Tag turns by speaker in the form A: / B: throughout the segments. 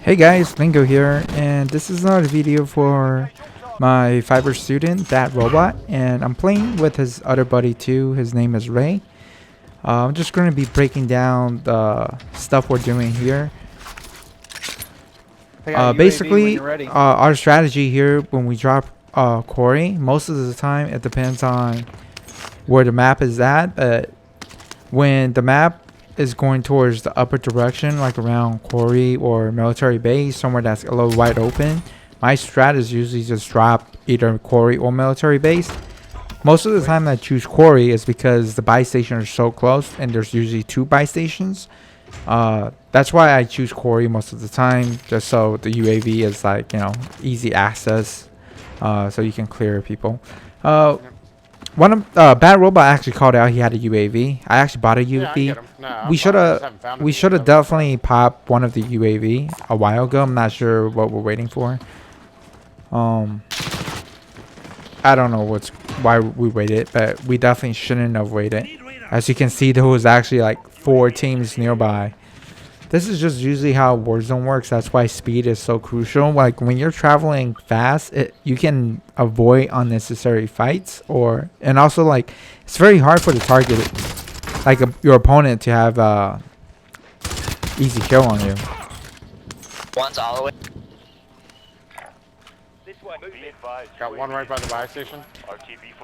A: Hey guys, Lingo here, and this is another video for my Fiverr student, Badrobot, and I'm playing with his other buddy too. His name is Ray. I'm just going to be breaking down the stuff we're doing here. Basically, our strategy here when we drop Quarry, most of the time it depends on where the map is at, but when the map is going towards the upper direction, like around Quarry or military base, somewhere that's a little wide open, my strat is usually just drop either Quarry or military base. Most of the time I choose Quarry is because the buy stations are so close, and there's usually 2 buy stations. That's why I choose Quarry most of the time, just so the UAV is like, you know, easy access, so you can clear people. One of Badrobot actually called out he had a UAV. I actually bought a UAV. We should have definitely popped one of the UAV a while ago. I'm not sure what we're waiting for. I don't know why we waited, but we definitely shouldn't have waited. As you can see, there was actually like 4 teams nearby. This is just usually how Warzone works. That's why speed is so crucial. Like when you're traveling fast, you can avoid unnecessary fights, and also like it's very hard for the target, like your opponent, to have easy kill on you.
B: One's all the way.
C: Got one right by the buy station.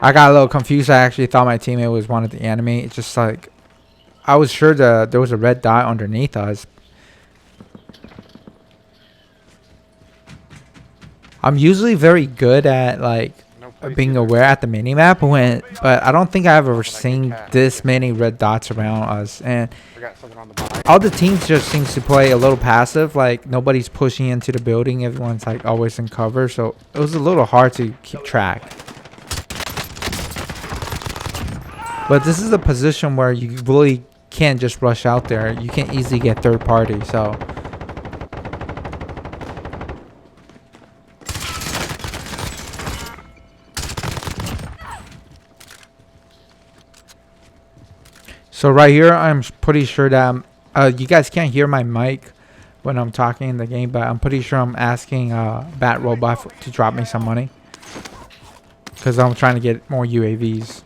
A: I got a little confused. I actually thought my teammate was one of the enemy. It's just like I was sure that there was a red dot underneath us. I'm usually very good at like being aware at the mini map but I don't think I've ever seen this many red dots around us, and all the teams just seems to play a little passive. Like nobody's pushing into the building. Everyone's like always in cover, so it was a little hard to keep track. But this is a position where you really can't just rush out there. You can easily get third party. So right here, I'm pretty sure that you guys can't hear my mic when I'm talking in the game, but I'm pretty sure I'm asking Badrobot to drop me some money because I'm trying to get more UAVs.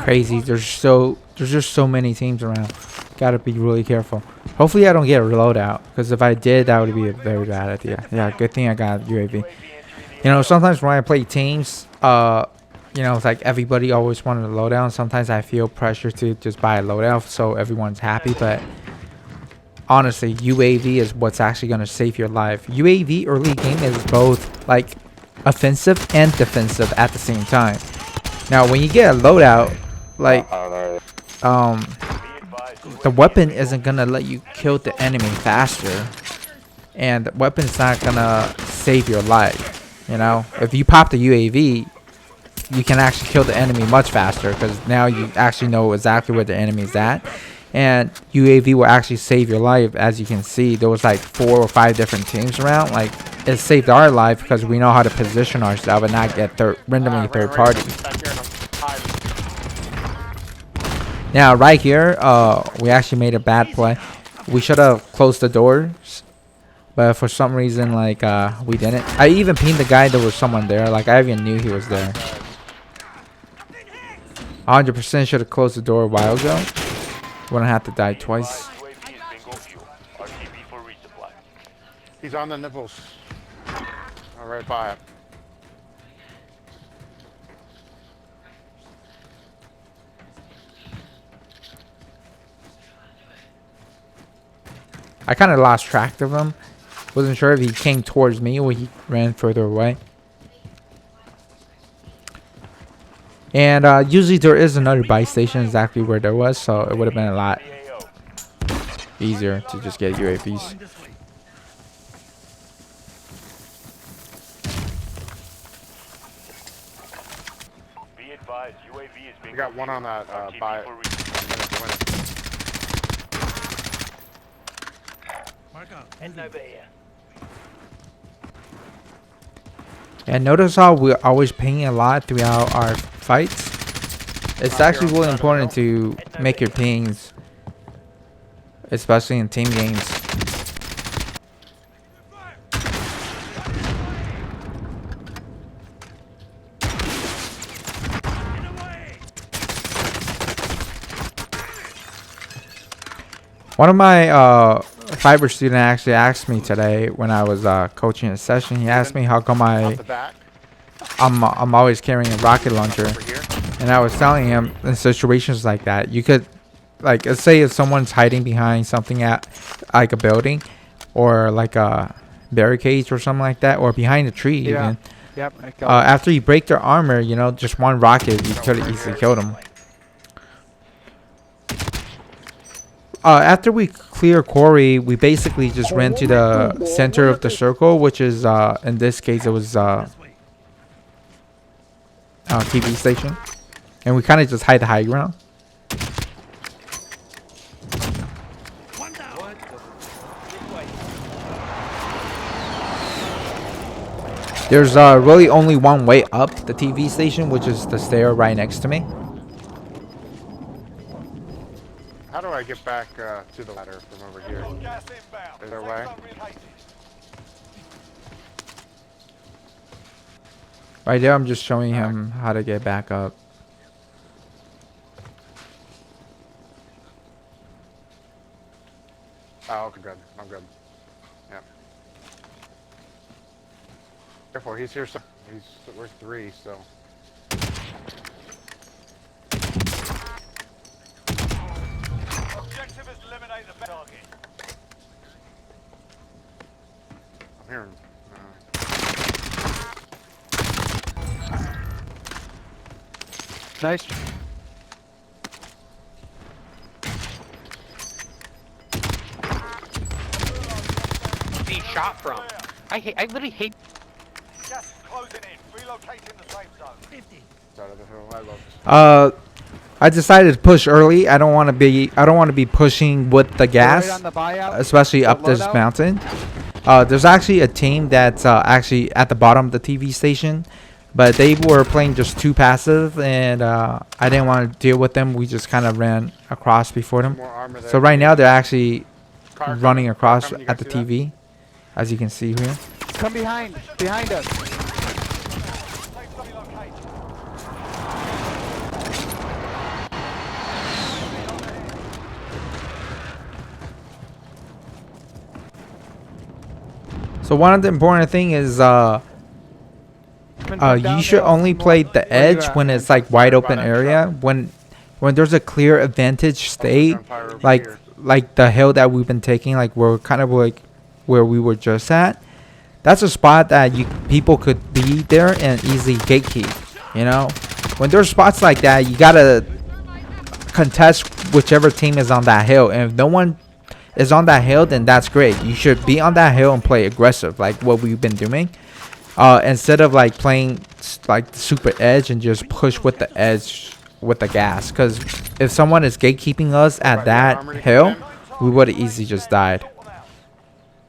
A: Crazy. There's just so many teams around. Gotta be really careful. Hopefully I don't get a loadout, because if I did, that would be a very bad idea. Yeah, good thing I got UAV. You know, sometimes when I play teams, you know, it's like everybody always wanted a loadout. Sometimes I feel pressure to just buy a loadout so everyone's happy, but honestly, UAV is what's actually gonna save your life. UAV early game is both like offensive and defensive at the same time. Now, when you get a loadout, like the weapon isn't gonna let you kill the enemy faster, and the weapon's not gonna save your life. You know, if you pop the UAV, you can actually kill the enemy much faster, because now you actually know exactly where the enemy's at, and UAV will actually save your life. As you can see, there was like 4 or 5 different teams around. Like, it saved our life because we know how to position ourselves and not get randomly third party. Now right here, we actually made a bad play. We should have closed the doors, but for some reason, like, we didn't. I even pinged the guy. There was someone there. Like, I even knew he was there. 100% should have closed the door a while ago. Wouldn't have to die twice.
C: He's on the nipples. All right by it.
A: I kind of lost track of him. Wasn't sure if he came towards me or he ran further away. And usually there is another buy station exactly where there was, so it would have been a lot easier to just get UAVs.
C: We got one on that buy.
B: Heading over here.
A: And notice how we're always pinging a lot throughout our fights. It's actually really important to make your pings, especially in team games. One of my Fiverr student actually asked me today when I was coaching a session. He asked me how come I'm always carrying a rocket launcher, and I was telling him in situations like that, you could, like, let's say if someone's hiding behind something at like a building or like a barricades or something like that, or behind a tree even.
D: Yep.
A: After you break their armor, you know, just one rocket, you could have easily killed them. After we clear Quarry, we basically just ran to the center of the circle, which is in this case it was TV station, and we kind of just hide the high ground. There's really only one way up the TV station, which is the stair right next to me.
C: How do I get back to the ladder from over here? Is there a way?
A: Right there, I'm just showing him how to get back up.
C: Oh, okay, good. I'm good. Yeah. Careful, he's here. We're 3, so.
E: Objective is eliminate the target.
C: I'm hearing.
D: Nice.
B: Being shot from. I literally hate.
E: Gas is closing in. Relocating the safe zone. 50.
C: Out of the hill. I love this.
A: I decided to push early. I don't want to be pushing with the gas,
D: Right on the buyout,
A: especially up this
D: loadout.
A: mountain. There's actually a team that's actually at the bottom of the TV station, but they were playing just too passive, and I didn't want to deal with them. We just kind of ran across before them.
C: More armor there.
A: So right now they're actually
C: Car
A: running across
C: coming, you
A: at the
C: guys see that?
A: TV, as you can see here.
D: Come behind us.
E: Safe zone located.
A: So one of the important thing is you should only play the edge when it's like wide open area. When there's a clear advantage state, like the hill that we've been taking, like we're kind of like where we were just at. That's a spot that people could be there and easily gatekeep. You know, when there's spots like that, you gotta contest whichever team is on that hill, and if no one is on that hill, then that's great. You should be on that hill and play aggressive, like what we've been doing, instead of like playing like the super edge and just push with the edge with the gas. Because if someone is gatekeeping us at that hill, we would have easily just died.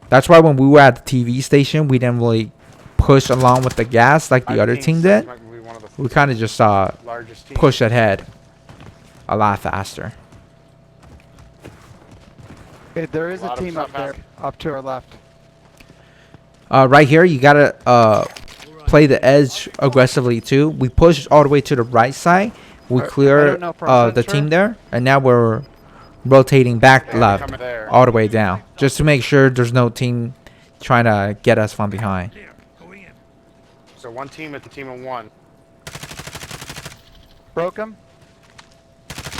A: That's why when we were at the TV station, we didn't really push along with the gas like the other team did. We kind of just push ahead a lot faster.
D: Okay, there is a team up there, up to our left.
A: Right here, you gotta play the edge aggressively too. We pushed all the way to the right side. We clear the team there, and now we're rotating back left all the way down, just to make sure there's no team trying to get us from behind.
C: So one team at the team of 1.
D: Broke him.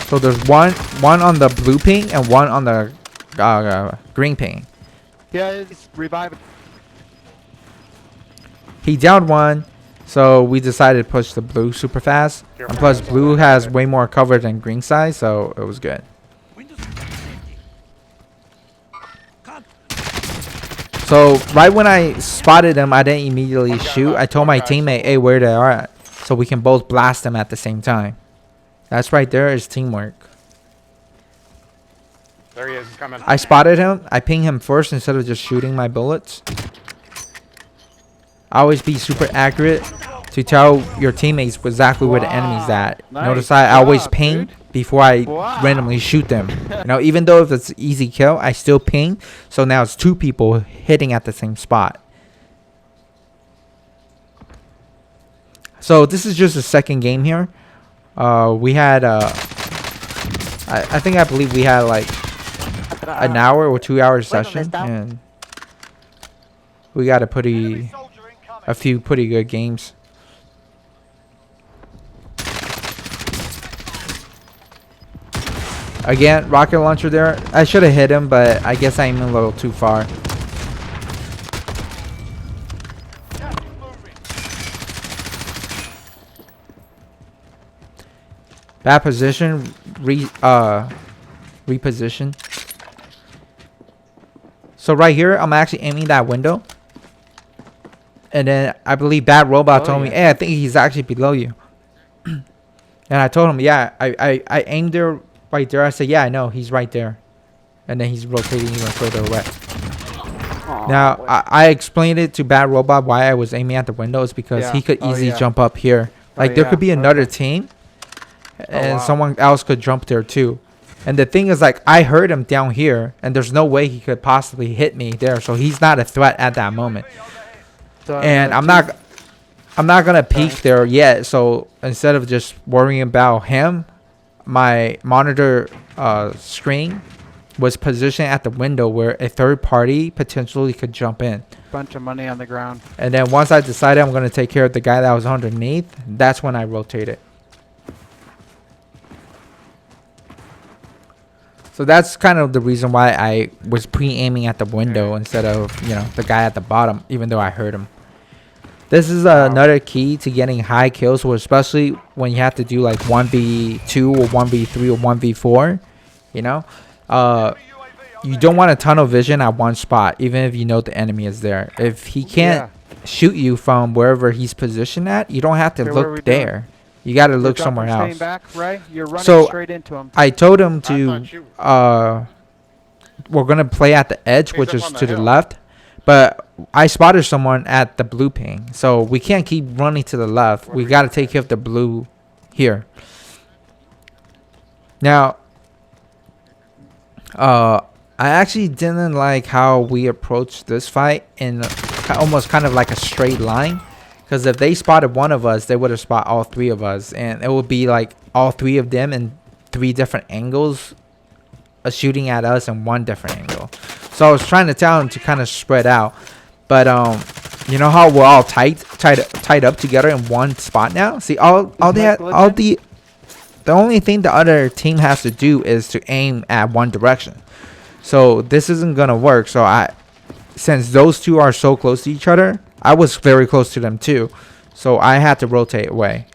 A: So there's one on the blue ping and one on the green ping.
D: Yeah, he's reviving.
A: He downed one, so we decided to push the blue super fast. And plus, blue has way more cover than green side, so it was good. So right when I spotted them, I didn't immediately shoot. I told my teammate, hey, where they are at, so we can both blast them at the same time. That's right there is teamwork.
C: There he is. He's coming.
A: I spotted him. I pinged him first instead of just shooting my bullets. Always be super accurate to tell your teammates exactly where the enemy's at.
D: Nice
A: Notice I always
D: job,
A: ping
D: dude.
A: before I
D: Wow.
A: randomly shoot them. You know, even though if it's an easy kill, I still ping. So now it's 2 people hitting at the same spot. So this is just the second game here. We had I believe we had like an hour or 2 hour session, and we got a few pretty good games. Again, rocket launcher there. I should have hit him, but I guess I aimed a little too far. Bad position, reposition. So right here, I'm actually aiming that window. And then I believe Badrobot told me, hey, I think he's actually below you. And I told him, yeah, I aimed there right there. I said, yeah, I know, he's right there. And then he's rotating even further away. Now, I explained it to Badrobot why I was aiming at the windows, because he could easily jump up here. Like, there could be another team. And someone else could jump there too. And the thing is, like, I heard him down here, and there's no way he could possibly hit me there. So he's not a threat at that moment. And I'm not gonna peek there yet. So instead of just worrying about him, my monitor screen was positioned at the window where a third party potentially could jump in.
D: Bunch of money on the ground.
A: And then once I decided I'm gonna take care of the guy that was underneath, that's when I rotated. So that's kind of the reason why I was pre-aiming at the window instead of, you know, the guy at the bottom, even though I heard him. This is another key to getting high kills, or especially when you have to do like 1v2 or 1v3 or 1v4, you know. You don't want a tunnel vision at one spot, even if you know the enemy is there. If he can't shoot you from wherever he's positioned at, you don't have to look there. You got to look somewhere else.
D: Back, Ray? You're running straight into him.
A: I told him to, we're going to play at the edge, which is to the left. But I spotted someone at the blue ping. So we can't keep running to the left. We got to take care of the blue here. Now, I actually didn't like how we approached this fight in almost kind of like a straight line. Because if they spotted one of us, they would have spotted all 3 of us. And it would be like all 3 of them in 3 different angles shooting at us in 1 different angle. So I was trying to tell them to kind of spread out. But, you know how we're all tied up together in 1 spot now? See, the only thing the other team has to do is to aim at 1 direction. So this isn't going to work. So since those 2 are so close to each other, I was very close to them too, so I had to rotate away.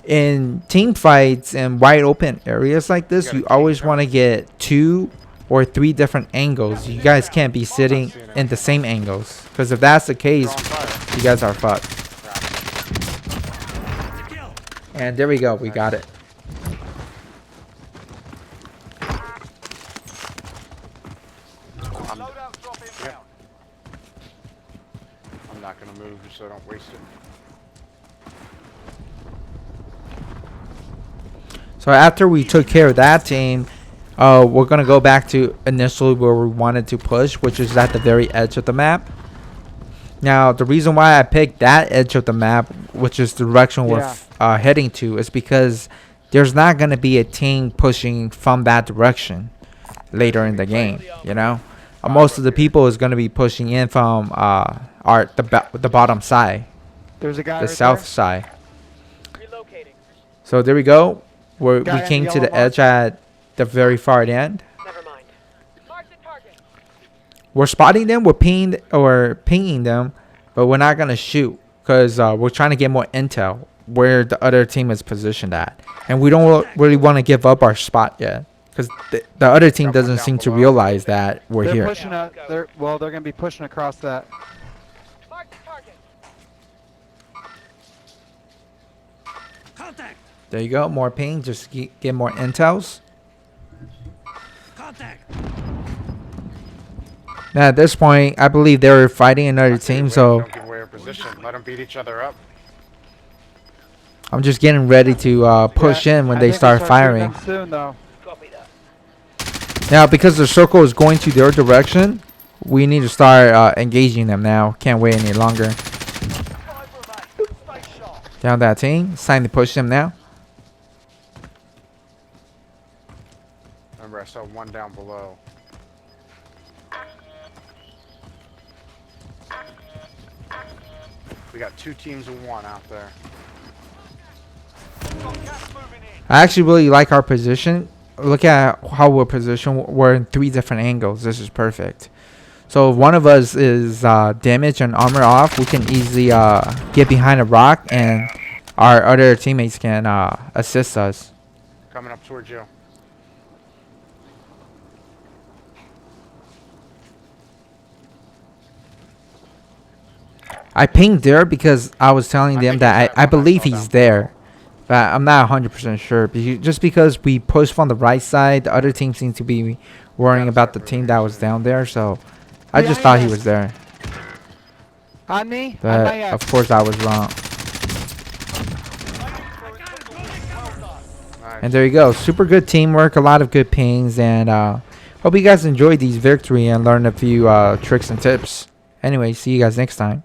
A: In team fights and wide open areas like this, you always want to get 2 or 3 different angles. You guys can't be sitting in the same angles, because if that's the case, you guys are fucked. And there we go, we got it.
C: I'm not gonna move so I don't waste it.
A: So after we took care of that team, we're gonna go back to initially where we wanted to push, which is at the very edge of the map. Now the reason why I picked that edge of the map, which is the direction we're heading to, is because there's not gonna be a team pushing from that direction later in the game. You know, most of the people is gonna be pushing in from the bottom side,
D: There's a guy
A: the
D: right
A: south
D: there.
A: side. So there we go. We came to the edge at the very far end.
B: Never mind. Mark the target.
A: We're spotting them. We're pinging them, but we're not gonna shoot because we're trying to get more intel where the other team is positioned at, and we don't really want to give up our spot yet because the other team doesn't seem to realize that we're here.
D: Pushing they're gonna be pushing across that.
B: Mark the target.
E: Contact!
A: There you go. More ping. Just get more intels.
E: Contact!
A: Now at this point, I believe they were fighting another team, so
C: Don't give away our position. Let them beat each other up.
A: I'm just getting ready to push in when
D: I
A: they
D: think
A: start
D: shooting
A: firing.
D: them soon, though.
A: Now, because the circle is going to their direction, we need to start engaging them now. Can't wait any longer. Down that team. It's time to push them now.
C: Remember, I saw one down below. We got 2 teams of 1 out there.
A: I actually really like our position. Look at how we're positioned. We're in 3 different angles. This is perfect. So if one of us is damaged and armor off, we can easily get behind a rock and our other teammates can assist us.
C: Coming up towards you.
A: I pinged there because I was telling them
C: think
A: that
C: he's
A: I
C: that one I
A: believe
C: saw
A: he's
C: down
A: there. But I'm not 100% sure. Just because we pushed from the right side, the other team seems to be worrying about the team that was down there. So I just thought he was there.
D: On me? On
A: But
D: my
A: of course I was wrong.
C: Nice.
A: And there you go. Super good teamwork. A lot of good pings. And hope you guys enjoyed these victory and learned a few tricks and tips. Anyway, see you guys next time.